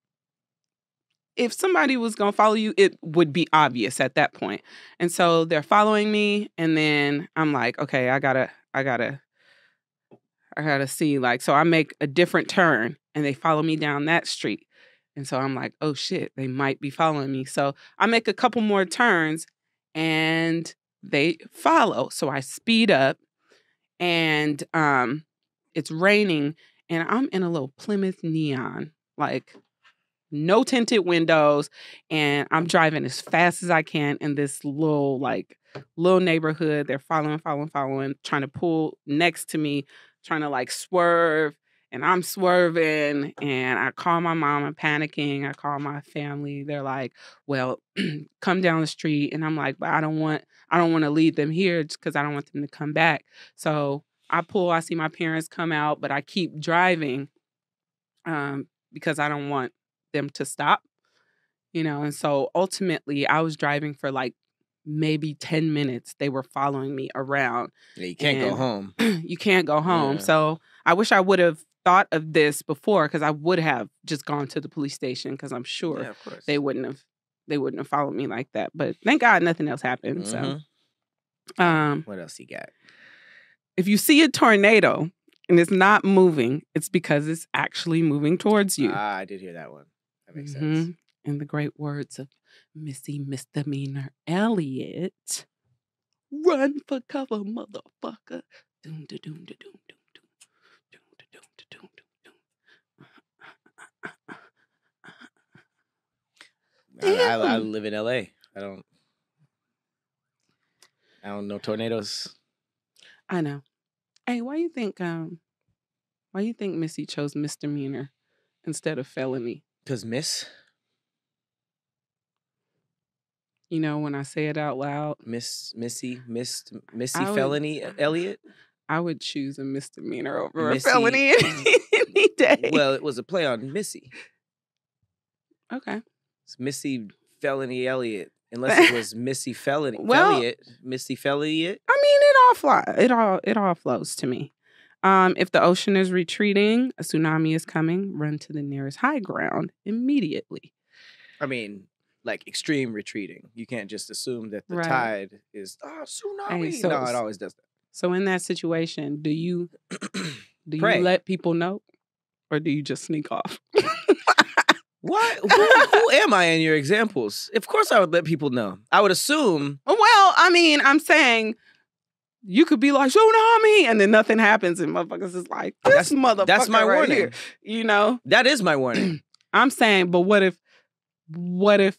if somebody was going to follow you, it would be obvious at that point. And so they're following me. And then I'm like, okay, I gotta see, like, so I make a different turn and they follow me down that street. And so I'm like, oh shit, they might be following me. So I make a couple more turns and they follow. So I speed up and it's raining and I'm in a little Plymouth Neon, like no tinted windows, and I'm driving as fast as I can in this little neighborhood. They're following, trying to pull next to me, trying to like swerve. And I'm swerving, and I call my mom. I'm panicking. I call my family. They're like, well, come down the street. And I'm like, but I don't want to leave them here just because I don't want them to come back. So I see my parents come out, but I keep driving because I don't want them to stop, And so ultimately I was driving for like maybe 10 minutes. They were following me around. Yeah, you can't go home. You can't go home. Yeah. So I wish I would have thought of this before, because I would have just gone to the police station, because I'm sure of course. they wouldn't have followed me like that. But thank God nothing else happened. So what else you got? If you see a tornado and it's not moving, it's because it's actually moving towards you. I did hear that one. That makes sense. In the great words of Missy Misdemeanor Elliott, run for cover, motherfucker. Doom, da, doom, da, doom, doom, doom. Doom, da, doom, da, doom, doom, doom. I live in LA. I don't know tornadoes. I know. Hey, why you think Missy chose misdemeanor instead of felony? Because Miss? When I say it out loud. Missy Felony Elliott? I would choose a misdemeanor over a felony any day. Well, it was a play on Missy. Okay. It's Missy Felony Elliott. Unless it was Missy Felony Elliott. Missy Felliot. I mean, it all flows to me. If the ocean is retreating, a tsunami is coming, run to the nearest high ground immediately. I mean, like extreme retreating. You can't just assume that the tide is tsunami. Hey, no, it always does that. So in that situation, do you let people know, or do you just sneak off? What? Who am I in your examples? Of course I would let people know. I would assume. Well, I mean, I'm saying you could be like, tsunami, and then nothing happens, and motherfuckers is like, this motherfucker that's my right warning. Here. That is my warning. I'm saying, but what if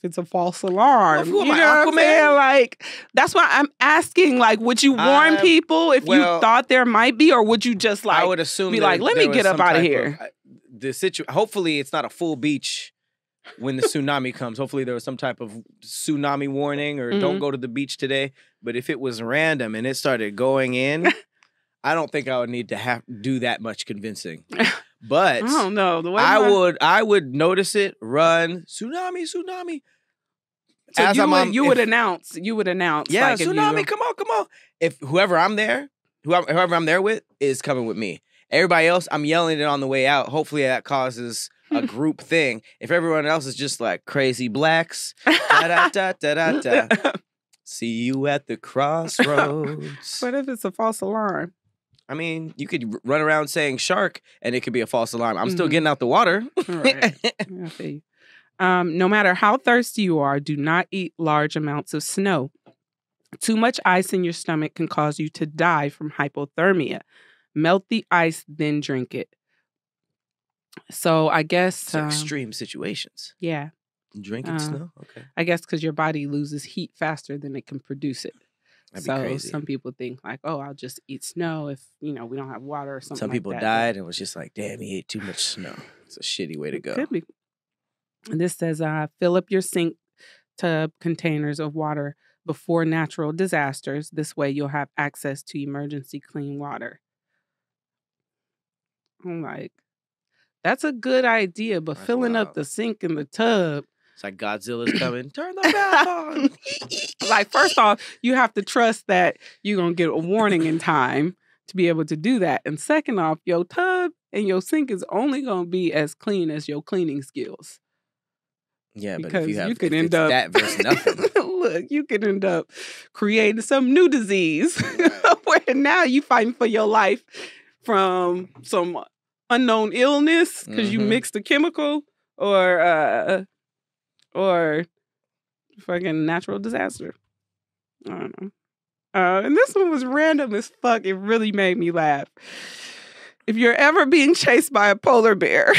it's a false alarm? Who am you I, know Aquaman? what I'm saying? Like, that's why I'm asking, like, would you warn people if you thought there might be, or would you just like, I would assume be like, let me get up out of here? Hopefully it's not a full beach when the tsunami comes. Hopefully there was some type of tsunami warning or don't go to the beach today. But if it was random and it started going in, I don't think I would need to do that much convincing. But I don't know. The way I would notice it, run, tsunami. So you would announce. Yeah, like, tsunami, come on. If whoever I'm there with is coming with me. Everybody else, I'm yelling it on the way out. Hopefully that causes a group thing. If everyone else is just like crazy blacks, da-da-da-da-da-da. See you at the crossroads. What if it's a false alarm? I mean, you could run around saying shark and it could be a false alarm. I'm still getting out the water. Right. I see. No matter how thirsty you are, do not eat large amounts of snow. Too much ice in your stomach can cause you to die from hypothermia. Melt the ice, then drink it. So I guess... extreme situations. Yeah. Drinking snow? Okay. I guess because your body loses heat faster than it can produce it. That'd be crazy. Some people think like, oh, I'll just eat snow if, we don't have water or something Some people like that. died and was just like, damn, he ate too much snow. It's a shitty way to go. Could be. And this says, fill up your sink tub containers of water before natural disasters. This way you'll have access to emergency clean water. I'm like, that's a good idea, but filling up the sink and the tub. It's like Godzilla's coming. Turn the bath on. Like, first off, you have to trust that you're going to get a warning in time to be able to do that. And second off, your tub and your sink is only going to be as clean as your cleaning skills. Yeah, because but if you have you could end up that versus nothing. Look, you could end up creating some new disease where now you fighting for your life from some unknown illness because you mixed a chemical or fucking natural disaster. I don't know. And this one was random as fuck. It really made me laugh. If you're ever being chased by a polar bear,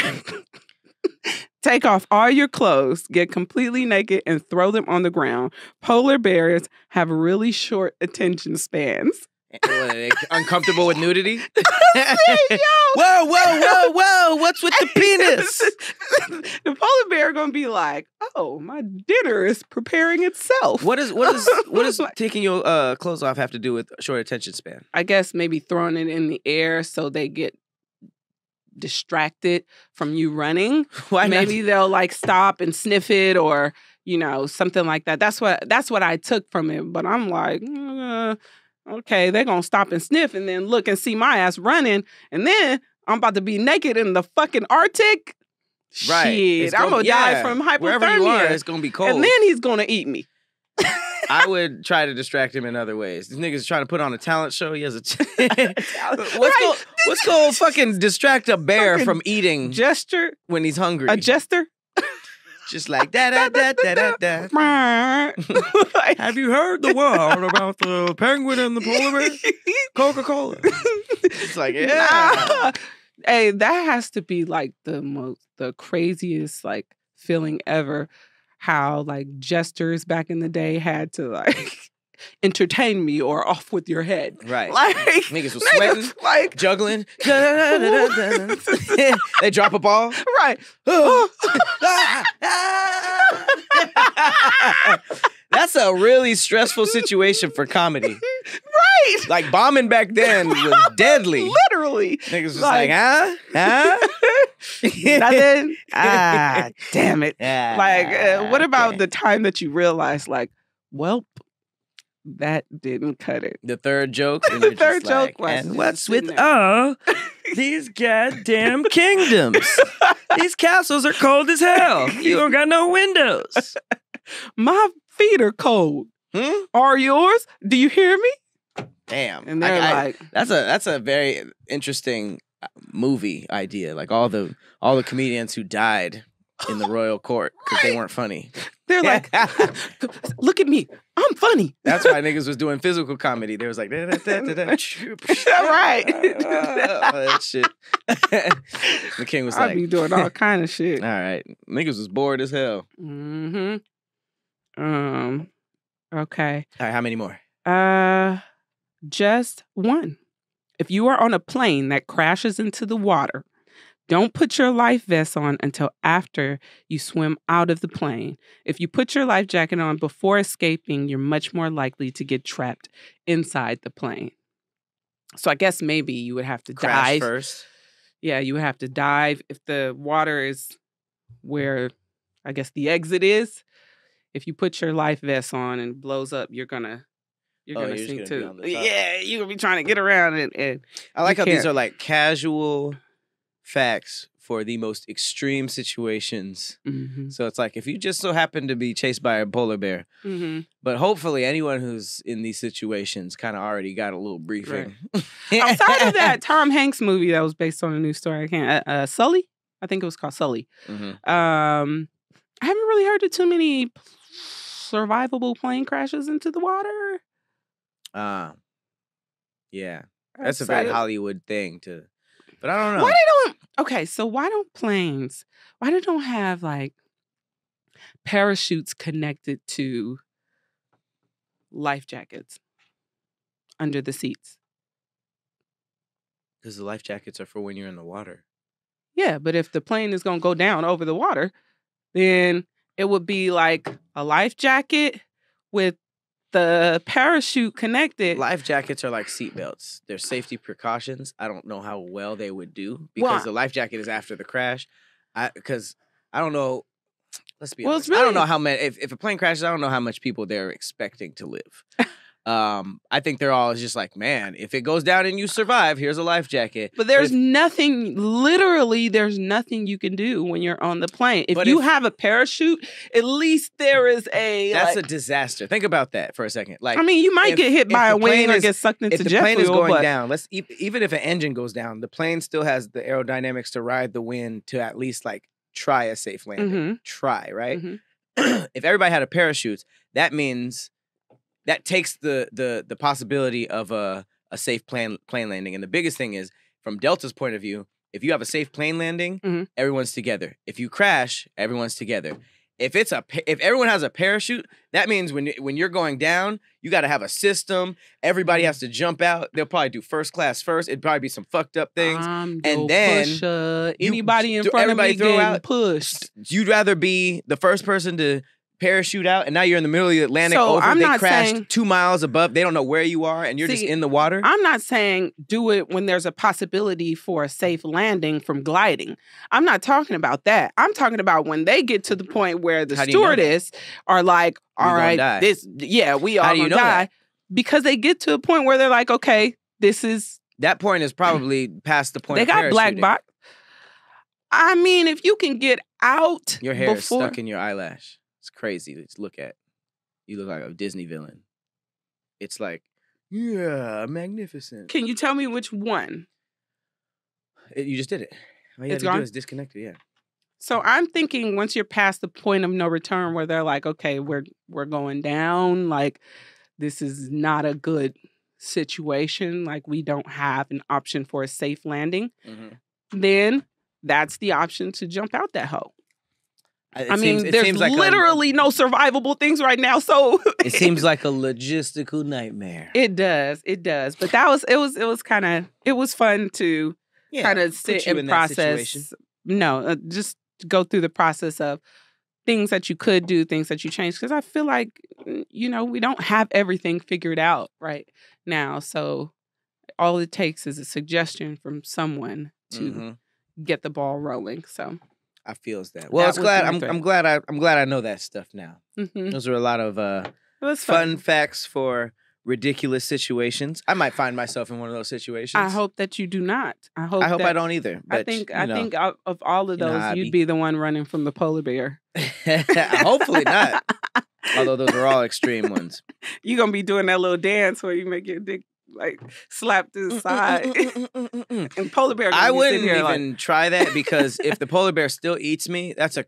take off all your clothes, get completely naked, and throw them on the ground. Polar bears have really short attention spans. Uncomfortable with nudity? Yo. Whoa! What's with the penis? The polar bear gonna be like, "Oh, my dinner is preparing itself." What does taking your clothes off have to do with short attention span? I guess maybe throwing it in the air so they get distracted from you running. Why maybe not? they'll like stop and sniff it, or something like that. That's what I took from it. But I'm like, okay, they're gonna stop and sniff and then look and see my ass running, and then I'm about to be naked in the fucking Arctic. Right. Shit, I'm gonna die from hypothermia. Wherever you are, it's gonna be cold. And then he's gonna eat me. I would try to distract him in other ways. This nigga's trying to put on a talent show. He has what's gonna fucking distract a bear Fucking from eating gesture when he's hungry? a jester. Just like da da da da da da. Have you heard the word about the penguin and the polar bear? Coca-Cola. It's like, yeah. Hey, that has to be like the craziest like feeling ever. How like jesters back in the day had to like entertain me or off with your head. Right. Like niggas was sweating, like juggling. They drop a ball. Right. That's a really stressful situation for comedy. Right. Like bombing back then was deadly. Literally. Niggas was like, huh? Nothing. Damn it. Yeah, Like, what about the time that you realize, like, welp, that didn't cut it. the third joke? And The you're just third joke was and what's sitting with there. these goddamn kingdoms? These castles are cold as hell. You don't got no windows. My feet are cold. Are yours? Do you hear me? Damn. And they're like, that's a very interesting movie idea. Like all the comedians who died in the royal court because they weren't funny. they're like, look at me. I'm funny. That's why niggas was doing physical comedy. They was like, right. That shit. The king was I like, be doing all kind of shit. all right. Niggas was bored as hell. Mm-hmm. Okay. All right, how many more? Just one. If you are on a plane that crashes into the water, don't put your life vest on until after you swim out of the plane. If you put your life jacket on before escaping, you're much more likely to get trapped inside the plane. So I guess maybe you would have to Crash dive first. Yeah, you would have to dive if the water is where I guess the exit is. If you put your life vest on and it blows up, you're gonna you're sink just gonna be too. on the top. Yeah, you're gonna be trying to get around and I like you how these can't. are like casual facts for the most extreme situations. Mm-hmm. So it's like if you just so happen to be chased by a polar bear, Mm-hmm. but hopefully anyone who's in these situations kind of already got a little briefing. Outside of that Tom Hanks movie that was based on a news story, I can't. Sully, I think it was called Sully. Mhm. I haven't really heard of too many survivable plane crashes into the water. Yeah, that's a very Outside of- Hollywood thing to, but I don't know. Why they don't? Okay, so why don't planes? Why they don't have like parachutes connected to life jackets under the seats? Because the life jackets are for when you're in the water. Yeah, but if the plane is gonna go down over the water, then it would be like a life jacket with the parachute connected. Life jackets are like seatbelts. They're safety precautions. I don't know how well they would do because Well, the life jacket is after the crash. Because I don't know. Let's be Well, honest. it's I don't really- know how many. If a plane crashes, I don't know how much people they're expecting to live. I think they're all just like, man, if it goes down and you survive, here's a life jacket. But there's if- nothing, literally, there's nothing you can do when you're on the plane. If But you if- have a parachute, at least there is a. That's like, a disaster. Think about that for a second. Like, I mean, you might if- get hit if by the a wing plane or is- get sucked into if the jet plane is fuel, going but down, even if an engine goes down, the plane still has the aerodynamics to ride the wind to at least like try a safe landing. Mhm. Try, right? Mhm. If everybody had a parachute, that means that takes the possibility of a safe plane landing. And the biggest thing is, from Delta's point of view, if you have a safe plane landing, Mhm. everyone's together. If you crash, everyone's together. if everyone has a parachute, that means when you're going down, you got to have a system. Everybody has to jump out. They'll probably do first class first. It'd probably be some fucked up things, and then anybody in front of me getting pushed. You'd rather be the first person to parachute out, and now you're in the middle of the Atlantic Ocean. They crashed 2 miles above. They don't know where you are, and you're just in the water. I'm not saying do it when there's a possibility for a safe landing from gliding. I'm not talking about that. I'm talking about when they get to the point where the stewardess are like, all right, we all gonna die. Because they get to a point where they're like, okay, this is... That point is probably past the point of parachuting. They got black box. I mean, if you can get out your hair is stuck in your eyelash. It's crazy to look at. You look like a Disney villain. It's like, yeah, magnificent. Can you tell me which one? You just did it. All you have to do is disconnect it, yeah. So I'm thinking once you're past the point of no return where they're like, okay, we're going down. Like, this is not a good situation. Like, we don't have an option for a safe landing. Then that's the option to jump out that hole. There's literally no survivable things right now. So it seems like a logistical nightmare. It does. But it was fun to kind of sit and process. No, just go through the process of things that you could do, things that you change. Because I feel like, we don't have everything figured out right now. So all it takes is a suggestion from someone to get the ball rolling. So I feels that. Well, I'm glad I know that stuff now. Those are a lot of fun facts for ridiculous situations. I might find myself in one of those situations. I hope that you do not. I hope I don't either. But, I think of all of those, you'd be the one running from the polar bear. Hopefully not. Although those are all extreme ones. You're gonna be doing that little dance where you make your dick slap to the side. And polar bear. I wouldn't even try that because if the polar bear still eats me, that's a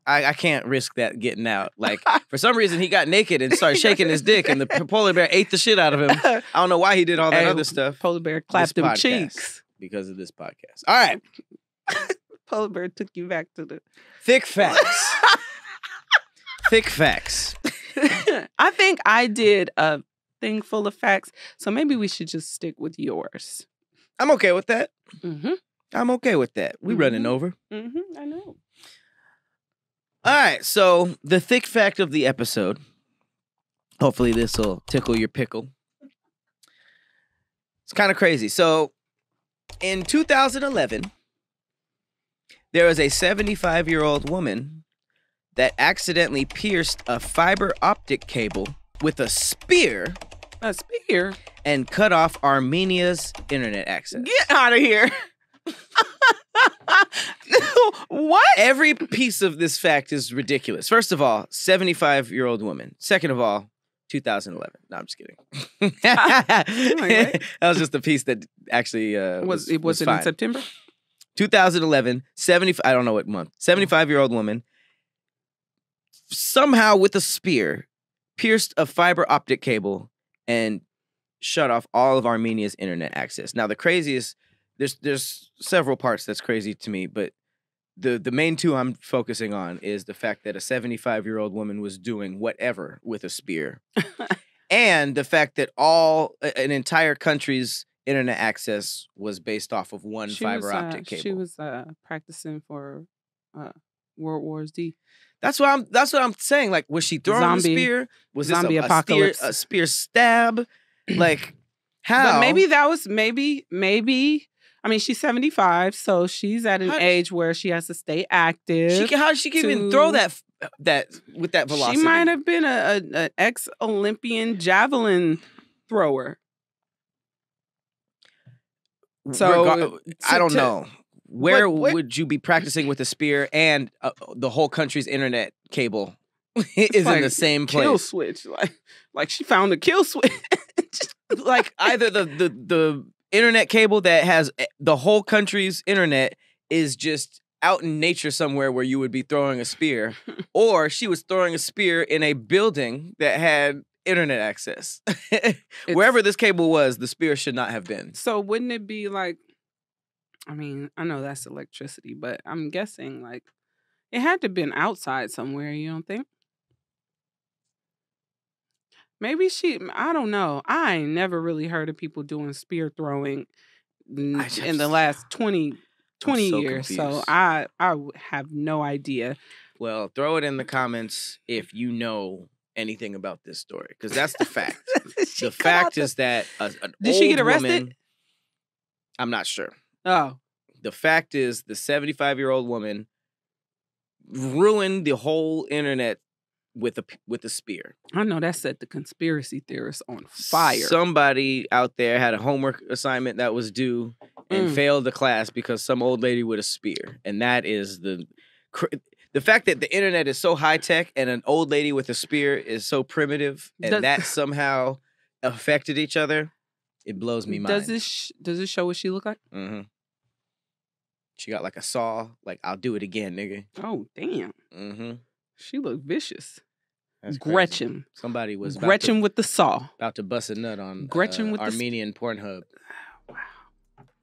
I can't risk that getting out. Like, for some reason, he got naked and started shaking his dick, and the polar bear ate the shit out of him. I don't know why he did all that other stuff. Polar bear clapped them cheeks. Because of this podcast. All right. Polar bear took you back to the... Thick facts. Thick facts. I think I did a thing full of facts, so maybe we should just stick with yours. I'm okay with that. I'm okay with that. We running over. I know. All right, so the thick fact of the episode. Hopefully this will tickle your pickle. It's kind of crazy. So in 2011, there was a 75-year-old woman that accidentally pierced a fiber optic cable with a spear. A spear? And cut off Armenia's internet access. Get out of here. What? Every piece of this fact is ridiculous. First of all, 75-year-old woman. Second of all, 2011. No, I'm just kidding. That was just a piece that actually was it fine. In September? 2011, I don't know what month. 75-year-old woman somehow with a spear pierced a fiber optic cable and shut off all of Armenia's internet access. Now, the craziest, there's several parts that's crazy to me, but the main two I'm focusing on is the fact that a 75-year-old woman was doing whatever with a spear. And the fact that an entire country's internet access was based off of one fiber optic cable. She was practicing for World War Z. That's what I'm saying. Like, was she throwing a spear? Was this a spear stab? Like, how? But maybe that was maybe. I mean, she's 75, so she's at an age where she has to stay active. How did she even throw that with that velocity? She might have been an ex-Olympian javelin thrower. So I don't know. Where would you be practicing with a spear and the whole country's internet cable is in the same place? Kill switch, like she found the kill switch. Like either the internet cable that has the whole country's internet is just out in nature somewhere where you would be throwing a spear, or she was throwing a spear in a building that had internet access. Wherever this cable was, the spear should not have been. So wouldn't it be like, I mean, I know that's electricity, but I'm guessing like It had to have been outside somewhere, you don't think? Maybe I don't know. I ain't never really heard of people doing spear throwing in the last 20 years. So confused. I have no idea. Well, throw it in the comments if you know anything about this story, because that's the fact. The fact is that Did she get arrested? Woman, I'm not sure. Oh. The fact is the 75-year-old woman ruined the whole internet with a spear. I know that set the conspiracy theorists on fire. Somebody out there had a homework assignment that was due and failed the class because some old lady with a spear. And that is the fact that the internet is so high tech and an old lady with a spear is so primitive, and that somehow affected each other. It blows me mind. Does it show what she look like? Mm-hmm. She got like a saw. Like, I'll do it again, nigga. Oh, damn. Mm-hmm. She looked vicious. That's Gretchen. Crazy. Somebody was Gretchen with the saw. About to bust a nut on Gretchen with Armenian Pornhub. Wow.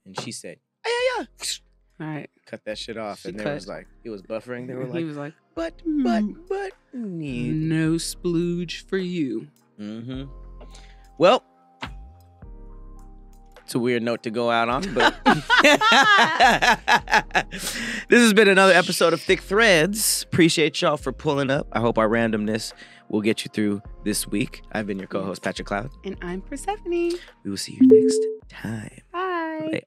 And she said, All right. Cut that shit off. And it was buffering. They were like, he was like, but, no splooge for you. Mm-hmm. Well, it's a weird note to go out on, but this has been another episode of Thick Threads. Appreciate y'all for pulling up. I hope our randomness will get you through this week. I've been your co-host, Patrick Cloud. And I'm Persephanii. We will see you next time. Bye. Bye.